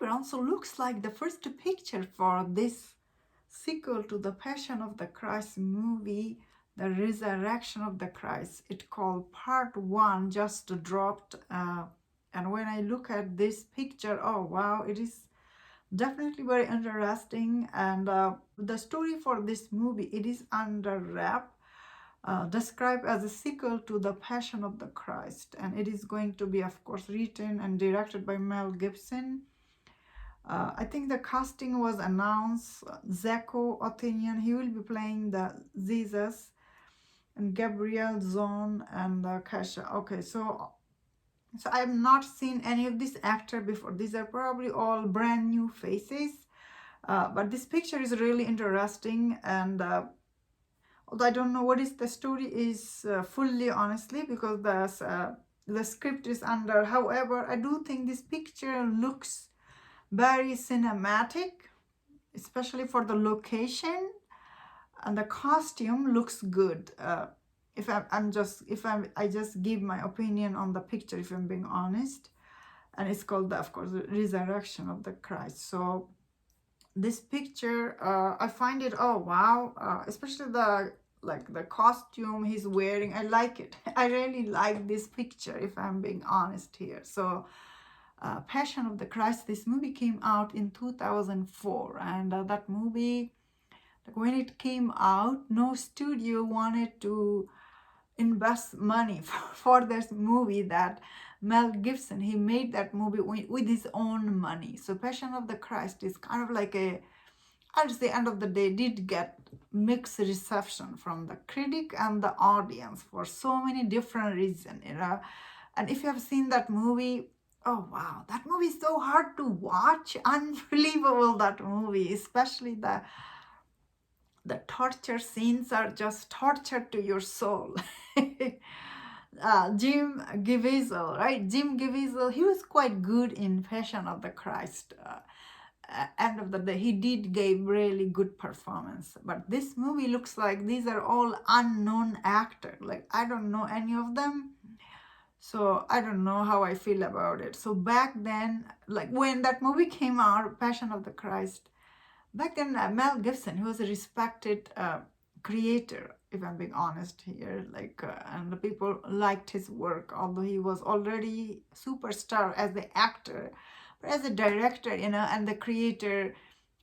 background so looks like the first picture for this sequel to the Passion of the Christ movie, the Resurrection of the Christ. It called Part 1, just dropped. And when I look at this picture, oh wow, it is definitely very interesting. And the story for this movie, it is under wrap, described as a sequel to the Passion of the Christ. And it is going to be, of course, written and directed by Mel Gibson. I think the casting was announced. Zeko Othinian, he will be playing the Jesus, and Gabriel Zone and Kasha. Okay, so I have not seen any of these actors before. These are probably all brand new faces. But this picture is really interesting, and although I don't know what is the story is fully, honestly, because the script is under. However, I do think this picture looks very cinematic, especially for the location, and the costume looks good. I just give my opinion on the picture, if I'm being honest. And it's called, of course, the Resurrection of the Christ. So this picture, I find it, oh wow, especially the costume he's wearing. I like it. I really like this picture, if I'm being honest here. So Passion of the Christ, this movie came out in 2004, and that movie, like when it came out, no studio wanted to invest money for this movie. That Mel Gibson, he made that movie with his own money. So Passion of the Christ is kind of like I'd say, end of the day, did get mixed reception from the critic and the audience for so many different reasons, you know. And if you have seen that movie, oh wow, that movie is so hard to watch. Unbelievable, that movie, especially the torture scenes are just torture to your soul. Jim Caviezel, right? Jim Caviezel, he was quite good in Passion of the Christ. End of the day, he did give really good performance. But this movie looks like these are all unknown actors. Like, I don't know any of them. So I don't know how I feel about it. So back then, like when that movie came out, Passion of the Christ, back then Mel Gibson, he was a respected creator, if I'm being honest here. And the people liked his work, although he was already superstar as the actor. But as a director, you know, and the creator,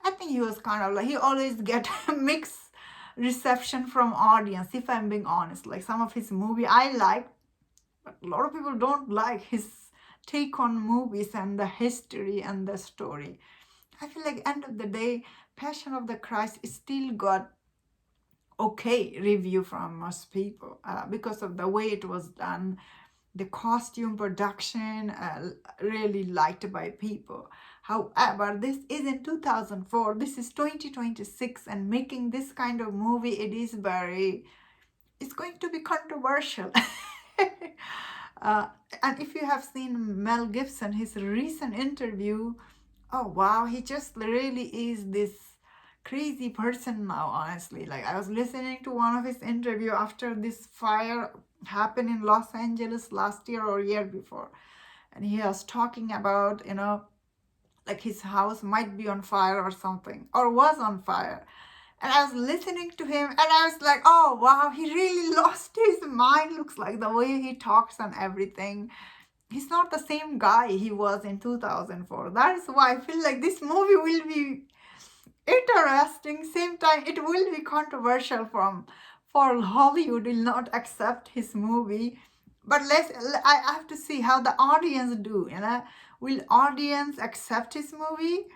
I think he was kind of like, he always get mixed reception from audience, if I'm being honest. Like some of his movie I like, but a lot of people don't like his take on movies and the history and the story. I feel like end of the day, Passion of the Christ still got okay review from most people because of the way it was done. The costume production, really liked by people. However, this is in 2004. This is 2026, and making this kind of movie, it's going to be controversial. And if you have seen Mel Gibson, his recent interview, oh wow, he just really is this crazy person now, honestly. Like I was listening to one of his interview after this fire happened in Los Angeles last year or year before. And he was talking about, you know, like his house might be on fire or something, or was on fire. And I was listening to him and I was like, oh wow, he really lost his mind. Looks like the way he talks and everything. He's not the same guy he was in 2004. That is why I feel like this movie will be interesting. Same time, it will be controversial for Hollywood will not accept his movie. But I have to see how the audience do, you know. Will audience accept his movie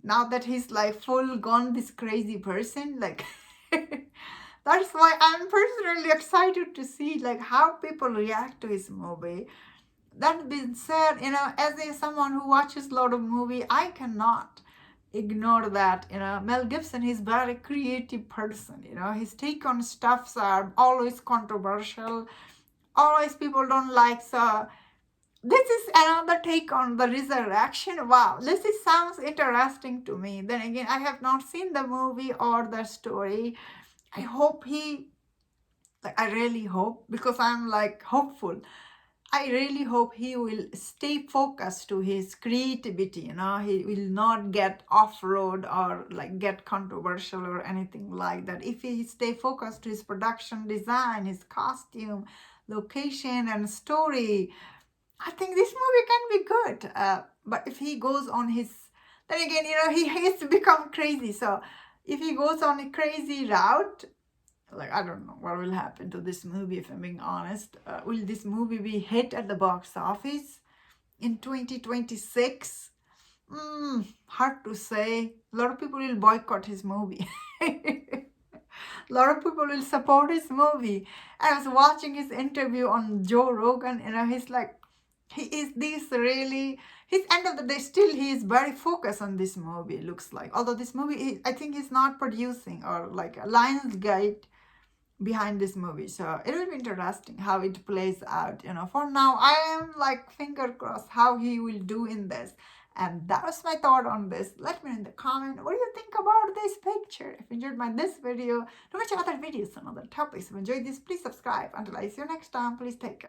now that he's like full gone this crazy person? Like that's why I'm personally excited to see like how people react to his movie. That being said, you know, as someone who watches a lot of movie, I cannot ignore that, you know, Mel Gibson, he's very creative person, you know, his take on stuffs are always controversial, always people don't like. So this is another take on the Resurrection. Wow, sounds interesting to me. Then again, I have not seen the movie or the story. I hope I really hope, because I'm like hopeful. I really hope he will stay focused to his creativity, he will not get off-road or like get controversial or anything like that. If he stay focused to his production design, his costume, location and story, I think this movie can be good. But if he goes on his, then again, he has to become crazy. So if he goes on a crazy route, like I don't know what will happen to this movie. If I'm being honest, will this movie be hit at the box office in 2026? Hard to say. A lot of people will boycott his movie. A lot of people will support his movie. I was watching his interview on Joe Rogan. He's like, he is this really. His end of the day, still he is very focused on this movie. Looks like, although this movie, I think he's not producing or like a Lionsgate behind this movie. So it will be interesting how it plays out. For now, I am like finger crossed how he will do in this. And that was my thought on this. Let me know in the comment, what do you think about this picture? If you enjoyed this video, do watch other videos on other topics. If you enjoyed this, please subscribe. Until I see you next time, please take care.